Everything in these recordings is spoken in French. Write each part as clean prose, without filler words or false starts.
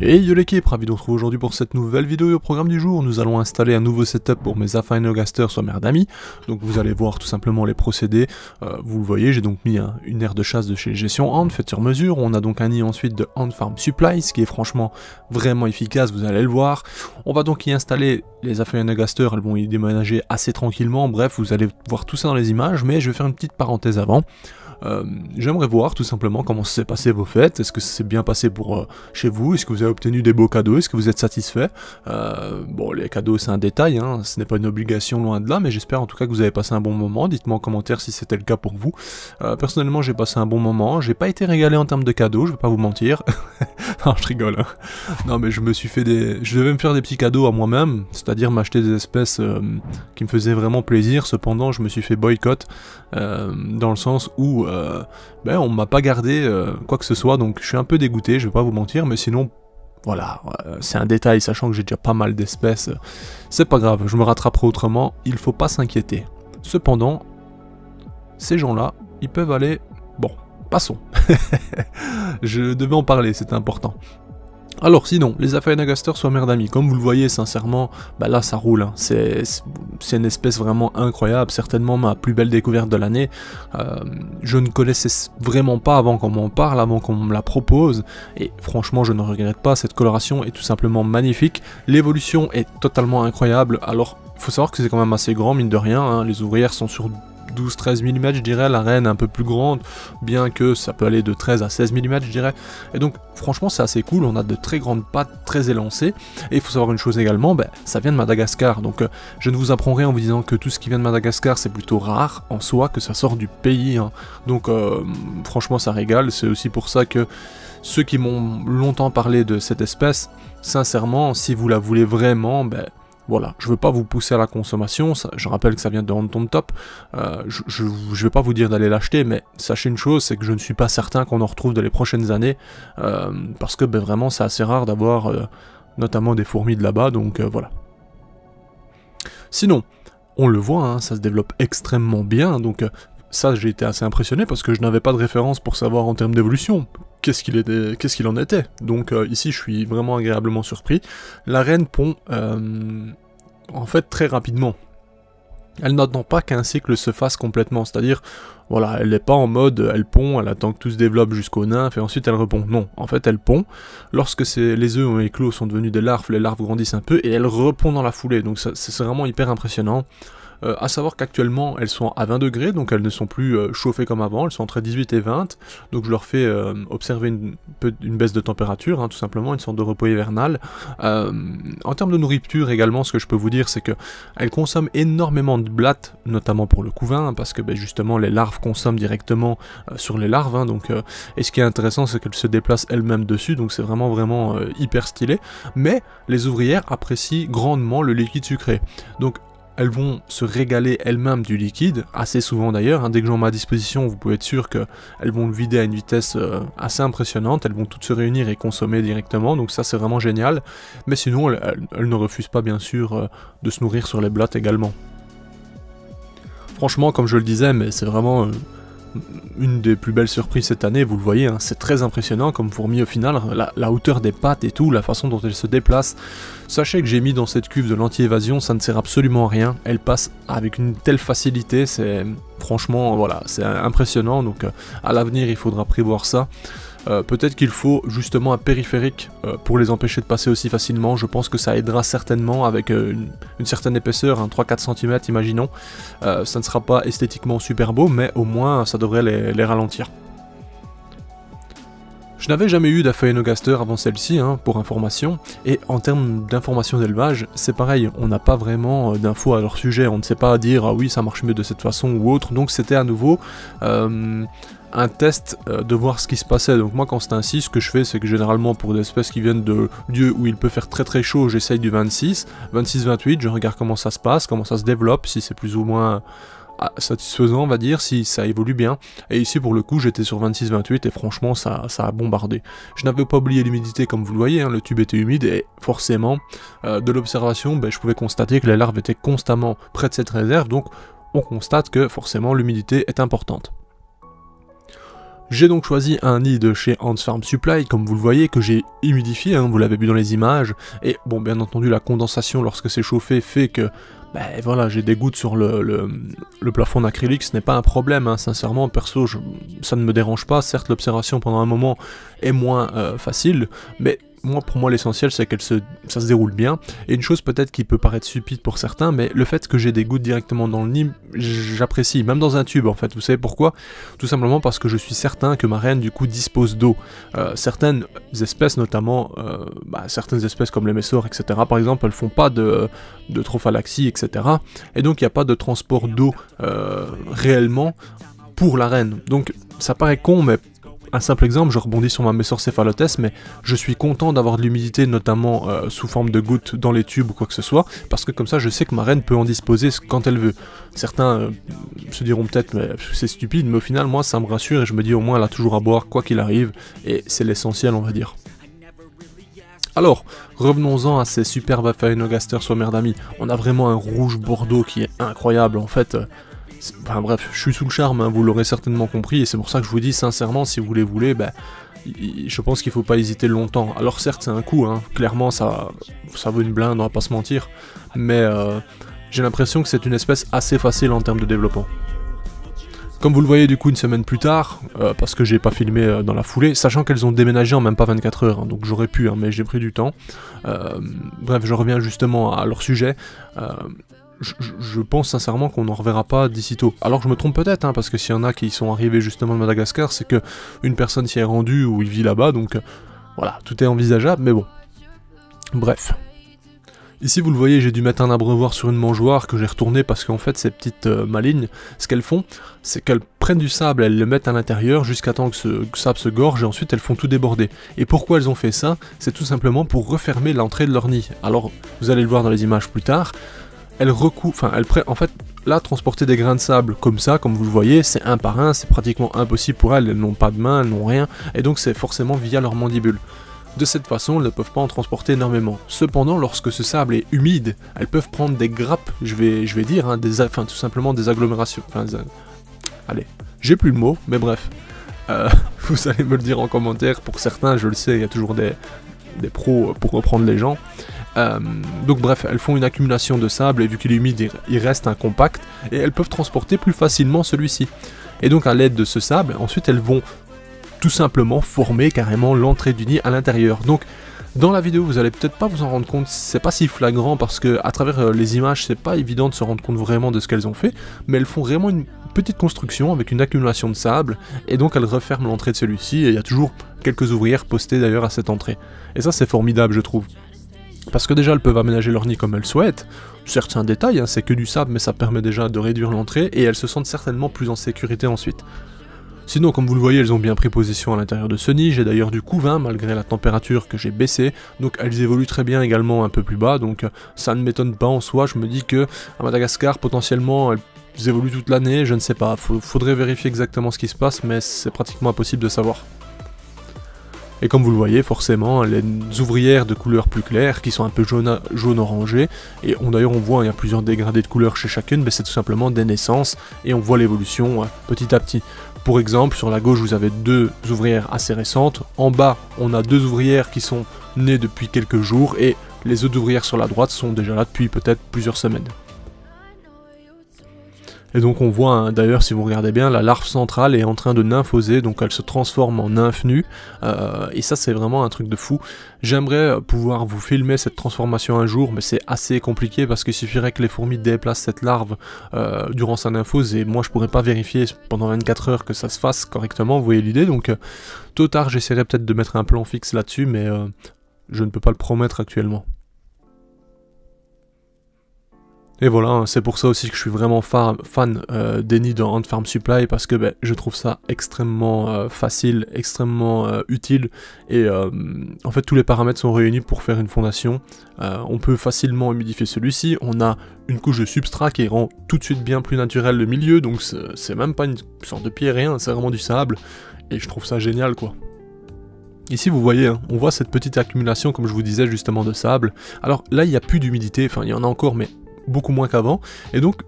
Et yo l'équipe, ravi de vous retrouver aujourd'hui pour cette nouvelle vidéo. Et au programme du jour, nous allons installer un nouveau setup pour mes Afaenogasters soit mère d'amis. Donc vous allez voir tout simplement les procédés. Vous le voyez, j'ai donc mis une aire de chasse de chez Gestion Hand, faite sur mesure. On a donc un nid ensuite de Hand Farm Supplies, qui est franchement vraiment efficace, vous allez le voir. On va donc y installer les Afaenogasters, elles vont y déménager assez tranquillement. Bref, vous allez voir tout ça dans les images, mais je vais faire une petite parenthèse avant. J'aimerais voir tout simplement comment s'est passé vos fêtes, est-ce que ça s'est bien passé pour chez vous, est-ce que vous avez obtenu des beaux cadeaux, est-ce que vous êtes satisfait. Bon, les cadeaux c'est un détail, hein, ce n'est pas une obligation loin de là, mais j'espère en tout cas que vous avez passé un bon moment. Dites-moi en commentaire si c'était le cas pour vous. Personnellement j'ai passé un bon moment, j'ai pas été régalé en termes de cadeaux, je vais pas vous mentir. Non, je rigole, hein. Non mais je me suis fait je devais me faire des petits cadeaux à moi-même, c'est-à-dire m'acheter des espèces qui me faisaient vraiment plaisir. Cependant je me suis fait boycott dans le sens où on m'a pas gardé quoi que ce soit, donc je suis un peu dégoûté, je vais pas vous mentir, mais sinon voilà, c'est un détail, sachant que j'ai déjà pas mal d'espèces, c'est pas grave, je me rattraperai autrement, il faut pas s'inquiéter. Cependant, ces gens-là, ils peuvent aller... Bon, passons. Je devais en parler, c'était important. Alors sinon, les Afaenogasters soit mère d'amis, comme vous le voyez sincèrement, bah là ça roule, hein. C'est une espèce vraiment incroyable, certainement ma plus belle découverte de l'année. Je ne connaissais vraiment pas avant qu'on m'en parle, avant qu'on me la propose, et franchement je ne regrette pas, cette coloration est tout simplement magnifique, l'évolution est totalement incroyable. Alors il faut savoir que c'est quand même assez grand mine de rien, hein. Les ouvrières sont sur 12-13 mm je dirais, la reine un peu plus grande, bien que ça peut aller de 13 à 16 mm je dirais, et donc franchement c'est assez cool, on a de très grandes pattes très élancées, et il faut savoir une chose également, ça vient de Madagascar, donc je ne vous apprends rien en vous disant que tout ce qui vient de Madagascar c'est plutôt rare en soi, que ça sort du pays, hein. Donc franchement ça régale, c'est aussi pour ça que ceux qui m'ont longtemps parlé de cette espèce, sincèrement si vous la voulez vraiment, voilà, je veux pas vous pousser à la consommation, je rappelle que ça vient de Hand Top, je vais pas vous dire d'aller l'acheter, mais sachez une chose, c'est que je ne suis pas certain qu'on en retrouve dans les prochaines années, parce que vraiment c'est assez rare d'avoir notamment des fourmis de là-bas, donc voilà. Sinon, on le voit, hein, ça se développe extrêmement bien, donc ça j'ai été assez impressionné parce que je n'avais pas de référence pour savoir en termes d'évolution qu'est-ce qu'il en était. Donc ici je suis vraiment agréablement surpris. La reine pond en fait très rapidement. Elle n'attend pas qu'un cycle se fasse complètement, c'est-à-dire, voilà, elle n'est pas en mode, elle pond, elle attend que tout se développe jusqu'au nymphe et ensuite elle repond. Non, en fait elle pond, lorsque les œufs ont éclos, sont devenus des larves, les larves grandissent un peu et elle repond dans la foulée, donc c'est vraiment hyper impressionnant. À savoir qu'actuellement elles sont à 20 degrés, donc elles ne sont plus chauffées comme avant, elles sont entre 18 et 20, donc je leur fais observer une baisse de température, hein, tout simplement, une sorte de repos hivernal. En termes de nourriture également, ce que je peux vous dire, c'est que elles consomment énormément de blattes, notamment pour le couvain, parce que justement les larves consomment directement sur les larves, hein, donc, et ce qui est intéressant c'est qu'elles se déplacent elles-mêmes dessus, donc c'est vraiment hyper stylé, mais les ouvrières apprécient grandement le liquide sucré, donc elles vont se régaler elles-mêmes du liquide, assez souvent d'ailleurs, hein. Dès que j'en mets à disposition, vous pouvez être sûr qu'elles vont le vider à une vitesse assez impressionnante, elles vont toutes se réunir et consommer directement, donc ça c'est vraiment génial, mais sinon elles ne refusent pas bien sûr de se nourrir sur les blattes également. Franchement, comme je le disais, mais c'est vraiment une des plus belles surprises cette année, vous le voyez, hein, c'est très impressionnant comme fourmi au final, la hauteur des pattes et tout, la façon dont elle se déplace. Sachez que j'ai mis dans cette cuve de l'anti-évasion, ça ne sert absolument à rien, elle passe avec une telle facilité, c'est franchement, voilà, c'est impressionnant, donc à l'avenir il faudra prévoir ça. Peut-être qu'il faut justement un périphérique pour les empêcher de passer aussi facilement, je pense que ça aidera certainement avec une certaine épaisseur, 3-4 cm imaginons, ça ne sera pas esthétiquement super beau, mais au moins ça devrait les ralentir. Je n'avais jamais eu d'Afaenogaster avant celle-ci, hein, pour information, et en termes d'informations d'élevage, c'est pareil, on n'a pas vraiment d'infos à leur sujet, on ne sait pas dire « ah oui, ça marche mieux de cette façon » ou autre, donc c'était à nouveau un test de voir ce qui se passait. Donc moi quand c'est ainsi, ce que je fais c'est que généralement pour des espèces qui viennent de lieux où il peut faire très très chaud, j'essaye du 26, 26-28, je regarde comment ça se passe, comment ça se développe, si c'est plus ou moins satisfaisant, on va dire, si ça évolue bien. Et ici pour le coup j'étais sur 26-28 et franchement ça a bombardé. Je n'avais pas oublié l'humidité comme vous le voyez, hein, le tube était humide et forcément de l'observation je pouvais constater que les larves étaient constamment près de cette réserve, donc on constate que forcément l'humidité est importante. J'ai donc choisi un nid de chez Ants Farm Supply, comme vous le voyez, que j'ai humidifié, hein, vous l'avez vu dans les images, et bon, bien entendu, la condensation lorsque c'est chauffé fait que, voilà, j'ai des gouttes sur le plafond d'acrylique, ce n'est pas un problème, hein, sincèrement, perso, ça ne me dérange pas, certes, l'observation pendant un moment est moins facile, mais pour moi l'essentiel c'est que ça se déroule bien, et une chose peut-être qui peut paraître stupide pour certains, mais le fait que j'ai des gouttes directement dans le nid, j'apprécie, même dans un tube en fait. Vous savez pourquoi? Tout simplement parce que je suis certain que ma reine du coup dispose d'eau. Certaines espèces notamment, certaines espèces comme les messors etc par exemple, elles font pas de trophalaxie etc, et donc il n'y a pas de transport d'eau réellement pour la reine. Donc ça paraît con, mais un simple exemple, je rebondis sur ma Messor cephalotes, mais je suis content d'avoir de l'humidité, notamment sous forme de gouttes dans les tubes ou quoi que ce soit, parce que comme ça je sais que ma reine peut en disposer quand elle veut. Certains se diront peut-être, mais c'est stupide, mais au final moi ça me rassure et je me dis au moins elle a toujours à boire quoi qu'il arrive, et c'est l'essentiel on va dire. Alors, revenons-en à ces superbes Phainogasters Sommerdami. On a vraiment un rouge bordeaux qui est incroyable en fait. Enfin bref, je suis sous le charme, hein, vous l'aurez certainement compris, et c'est pour ça que je vous dis sincèrement, si vous les voulez, je pense qu'il faut pas hésiter longtemps. Alors certes c'est un coût, hein, clairement ça vaut une blinde, on va pas se mentir, mais j'ai l'impression que c'est une espèce assez facile en termes de développement. Comme vous le voyez du coup une semaine plus tard, parce que j'ai pas filmé dans la foulée, sachant qu'elles ont déménagé en même pas 24 heures, hein, donc j'aurais pu, hein, mais j'ai pris du temps. Bref, je reviens justement à leur sujet. Je pense sincèrement qu'on n'en reverra pas d'ici tôt. Alors je me trompe peut-être, hein, parce que s'il y en a qui sont arrivés justement de Madagascar, c'est que une personne s'y est rendue ou il vit là-bas, donc voilà, tout est envisageable, mais bon. Bref. Ici vous le voyez, j'ai dû mettre un abreuvoir sur une mangeoire que j'ai retourné parce qu'en fait ces petites malignes, ce qu'elles font, c'est qu'elles prennent du sable, elles le mettent à l'intérieur jusqu'à temps que ce sable se gorge et ensuite elles font tout déborder. Et pourquoi elles ont fait ça? C'est tout simplement pour refermer l'entrée de leur nid. Alors vous allez le voir dans les images plus tard, en fait, là, transporter des grains de sable comme ça, comme vous le voyez, c'est un par un, c'est pratiquement impossible pour elles n'ont pas de main, elles n'ont rien, et donc c'est forcément via leur mandibule. De cette façon, elles ne peuvent pas en transporter énormément. Cependant, lorsque ce sable est humide, elles peuvent prendre des grappes, je vais dire, hein, tout simplement des agglomérations, allez, j'ai plus le mot, mais bref, vous allez me le dire en commentaire, pour certains, je le sais, il y a toujours des pros pour reprendre les gens. Donc bref, elles font une accumulation de sable et vu qu'il est humide, il reste un compact et elles peuvent transporter plus facilement celui-ci. Et donc à l'aide de ce sable, ensuite elles vont tout simplement former carrément l'entrée du nid à l'intérieur. Donc dans la vidéo, vous allez peut-être pas vous en rendre compte, c'est pas si flagrant parce que à travers les images, c'est pas évident de se rendre compte vraiment de ce qu'elles ont fait, mais elles font vraiment une petite construction avec une accumulation de sable et donc elles referment l'entrée de celui-ci et il y a toujours quelques ouvrières postées d'ailleurs à cette entrée. Et ça c'est formidable je trouve. Parce que déjà elles peuvent aménager leur nid comme elles souhaitent, certes c'est un détail, hein, c'est que du sable mais ça permet déjà de réduire l'entrée et elles se sentent certainement plus en sécurité ensuite. Sinon comme vous le voyez elles ont bien pris position à l'intérieur de ce nid, j'ai d'ailleurs du couvain malgré la température que j'ai baissée, donc elles évoluent très bien également un peu plus bas, donc ça ne m'étonne pas en soi, je me dis que à Madagascar potentiellement elles évoluent toute l'année, je ne sais pas, faudrait vérifier exactement ce qui se passe mais c'est pratiquement impossible de savoir. Et comme vous le voyez, forcément, les ouvrières de couleurs plus claires, qui sont un peu jaune-orangé, et d'ailleurs on voit, il y a plusieurs dégradés de couleurs chez chacune, mais c'est tout simplement des naissances, et on voit l'évolution petit à petit. Pour exemple, sur la gauche, vous avez deux ouvrières assez récentes, en bas, on a deux ouvrières qui sont nées depuis quelques jours, et les autres ouvrières sur la droite sont déjà là depuis peut-être plusieurs semaines. Et donc on voit, hein, d'ailleurs si vous regardez bien, la larve centrale est en train de nymphoser, donc elle se transforme en nymphe nue, et ça c'est vraiment un truc de fou. J'aimerais pouvoir vous filmer cette transformation un jour, mais c'est assez compliqué parce qu'il suffirait que les fourmis déplacent cette larve durant sa nymphose, et moi je pourrais pas vérifier pendant 24 heures que ça se fasse correctement, vous voyez l'idée, donc tôt ou tard j'essaierai peut-être de mettre un plan fixe là-dessus, mais je ne peux pas le promettre actuellement. Et voilà, hein, c'est pour ça aussi que je suis vraiment fan des nids dans Ant Farm Supply, parce que je trouve ça extrêmement facile, extrêmement utile, et en fait tous les paramètres sont réunis pour faire une fondation. On peut facilement humidifier celui-ci, on a une couche de substrat qui rend tout de suite bien plus naturel le milieu, donc c'est même pas une sorte de pierre, rien, c'est vraiment du sable, et je trouve ça génial quoi. Ici vous voyez, hein, on voit cette petite accumulation comme je vous disais justement de sable. Alors là il n'y a plus d'humidité, enfin il y en a encore mais beaucoup moins qu'avant, et donc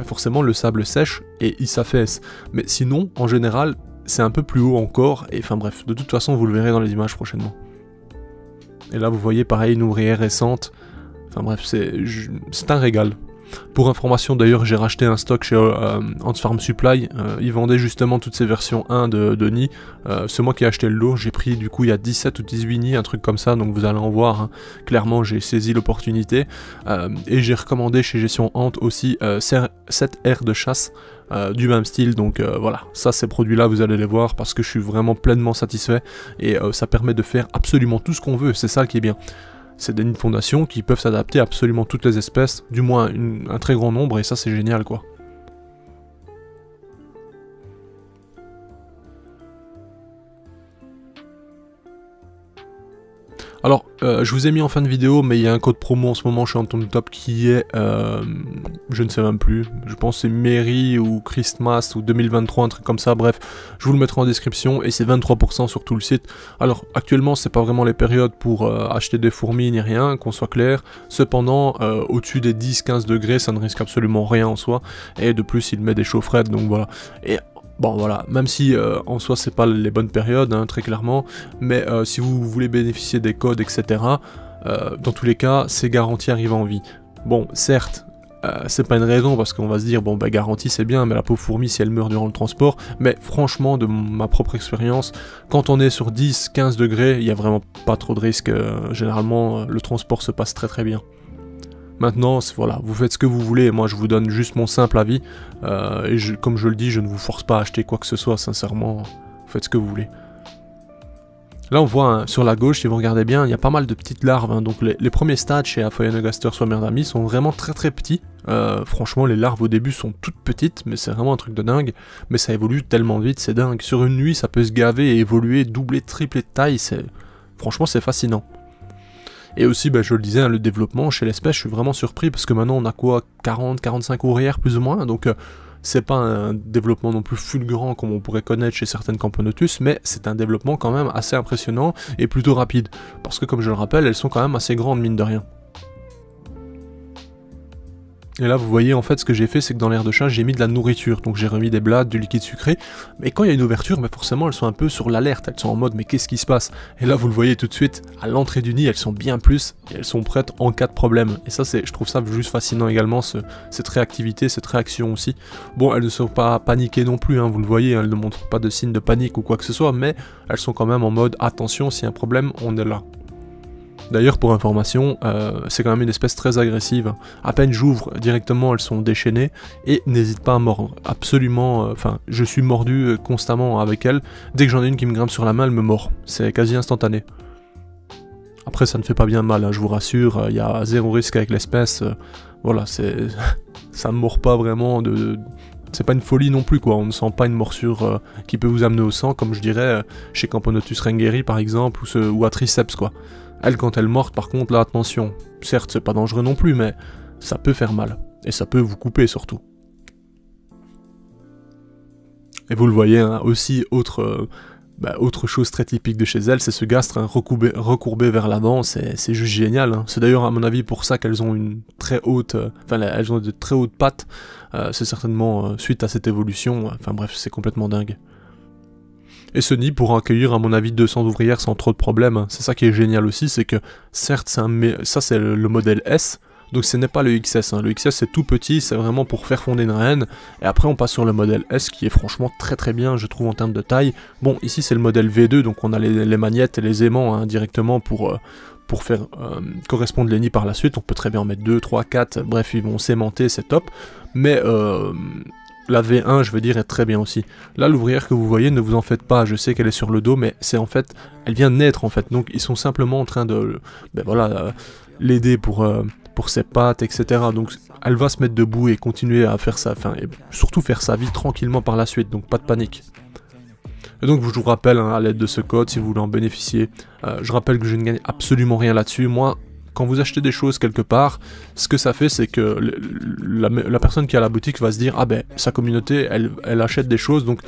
forcément le sable sèche et il s'affaisse, mais sinon en général c'est un peu plus haut encore, et enfin bref, de toute façon vous le verrez dans les images prochainement. Et là vous voyez pareil une ouvrière récente, enfin bref c'est un régal. Pour information d'ailleurs j'ai racheté un stock chez Ant Farm Supply, ils vendaient justement toutes ces versions 1 de nids, c'est moi qui ai acheté le lot, j'ai pris du coup il y a 17 ou 18 nids, un truc comme ça, donc vous allez en voir, hein. Clairement j'ai saisi l'opportunité, et j'ai recommandé chez Gestion Ant aussi 7 aires de chasse, du même style, donc voilà, ça ces produits là vous allez les voir parce que je suis vraiment pleinement satisfait, et ça permet de faire absolument tout ce qu'on veut, c'est ça qui est bien. C'est des nids de fondation qui peuvent s'adapter à absolument toutes les espèces, du moins un très grand nombre, et ça c'est génial quoi. Alors, je vous ai mis en fin de vidéo, mais il y a un code promo en ce moment chez Anton Top qui est, je ne sais même plus, je pense c'est Merry ou Christmas ou 2023, un truc comme ça, bref, je vous le mettrai en description, et c'est 23% sur tout le site. Alors, actuellement, c'est pas vraiment les périodes pour acheter des fourmis ni rien, qu'on soit clair, cependant, au-dessus des 10-15 degrés, ça ne risque absolument rien en soi, et de plus, il met des chaufferettes, donc voilà. Et bon voilà, même si en soi c'est pas les bonnes périodes, hein, très clairement, mais si vous voulez bénéficier des codes, etc., dans tous les cas, c'est garanti arriver en vie. Bon, certes, c'est pas une raison, parce qu'on va se dire, bon bah garantie c'est bien, mais la pauvre fourmi si elle meurt durant le transport, mais franchement, de ma propre expérience, quand on est sur 10-15 degrés, il y a vraiment pas trop de risques, généralement le transport se passe très très bien. Maintenant, voilà, vous faites ce que vous voulez, moi je vous donne juste mon simple avis, et comme je le dis, je ne vous force pas à acheter quoi que ce soit, sincèrement, vous faites ce que vous voulez. Là on voit, hein, sur la gauche, si vous regardez bien, il y a pas mal de petites larves, hein, donc les premiers stades chez Aphaenogaster Swammerdami sont vraiment très très petits, franchement les larves au début sont toutes petites, mais c'est vraiment un truc de dingue, mais ça évolue tellement vite, c'est dingue, sur une nuit ça peut se gaver et évoluer, doubler, tripler de taille, franchement c'est fascinant. Et aussi, je le disais, hein, le développement chez l'espèce, je suis vraiment surpris parce que maintenant on a quoi, 40-45 ouvrières plus ou moins, donc c'est pas un développement non plus fulgurant comme on pourrait connaître chez certaines Camponotus, mais c'est un développement quand même assez impressionnant et plutôt rapide, parce que comme je le rappelle, elles sont quand même assez grandes mine de rien. Et là vous voyez en fait ce que j'ai fait, c'est que dans l'aire de chasse j'ai mis de la nourriture, donc j'ai remis des blattes, du liquide sucré, mais quand il y a une ouverture, forcément elles sont un peu sur l'alerte, elles sont en mode mais qu'est-ce qui se passe? Et là vous le voyez tout de suite, à l'entrée du nid elles sont bien plus, et elles sont prêtes en cas de problème, et ça je trouve ça juste fascinant également, cette réactivité, cette réaction aussi. Bon, elles ne sont pas paniquées non plus, hein, vous le voyez, elles ne montrent pas de signe de panique ou quoi que ce soit, mais elles sont quand même en mode attention, s'il y a un problème, on est là. D'ailleurs, pour information, c'est quand même une espèce très agressive. À peine j'ouvre, directement elles sont déchaînées et n'hésitent pas à mordre. Absolument, je suis mordu constamment avec elles. Dès que j'en ai une qui me grimpe sur la main, elle me mord. C'est quasi instantané. Après, ça ne fait pas bien mal, hein, je vous rassure, il y a zéro risque avec l'espèce. Voilà, ça ne mord pas vraiment c'est pas une folie non plus quoi, on ne sent pas une morsure qui peut vous amener au sang, comme je dirais chez Camponotus rengeri par exemple, ou à Triceps quoi. Elle, quand elle mord, par contre, là, attention. Certes, c'est pas dangereux non plus, mais ça peut faire mal. Et ça peut vous couper, surtout. Et vous le voyez, hein, aussi, autre chose très typique de chez elle, c'est ce gastre hein, recourbé vers l'avant, c'est juste génial. Hein. C'est d'ailleurs, à mon avis, pour ça qu'elles ont une très haute... elles ont de très hautes pattes. C'est certainement suite à cette évolution. Enfin bref, c'est complètement dingue. Et ce nid pourra accueillir à mon avis 200 ouvrières sans trop de problèmes. C'est ça qui est génial aussi, c'est que certes ça c'est le modèle S, donc ce n'est pas le XS. Hein. Le XS c'est tout petit, c'est vraiment pour faire fonder une reine, et après on passe sur le modèle S qui est franchement très très bien je trouve en termes de taille. Bon ici c'est le modèle V2, donc on a les magnettes et les aimants hein, directement pour faire correspondre les nids par la suite. On peut très bien en mettre 2, 3, 4, bref ils vont s'aimanter, c'est top, mais... la V1, je veux dire, est très bien aussi. Là, l'ouvrière que vous voyez, ne vous en faites pas, je sais qu'elle est sur le dos, mais c'est en fait, elle vient de naître en fait, donc ils sont simplement en train de, l'aider pour pour ses pattes, etc. Donc elle va se mettre debout et continuer à faire ça, enfin, et surtout faire sa vie tranquillement par la suite, donc pas de panique. Et donc je vous rappelle, hein, à l'aide de ce code, si vous voulez en bénéficier, je rappelle que je ne gagne absolument rien là-dessus. Moi, quand vous achetez des choses quelque part, ce que ça fait, c'est que la personne qui a la boutique va se dire « Ah ben, sa communauté, elle achète des choses, donc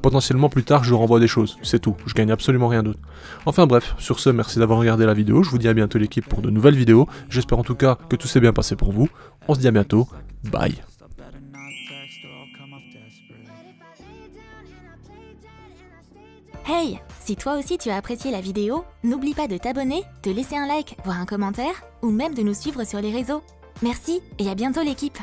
potentiellement plus tard, je renvoie des choses. » C'est tout, je gagne absolument rien d'autre. Enfin bref, sur ce, merci d'avoir regardé la vidéo. Je vous dis à bientôt l'équipe pour de nouvelles vidéos. J'espère en tout cas que tout s'est bien passé pour vous. On se dit à bientôt. Bye. Hey, si toi aussi tu as apprécié la vidéo, n'oublie pas de t'abonner, de laisser un like, voire un commentaire, ou même de nous suivre sur les réseaux. Merci et à bientôt l'équipe.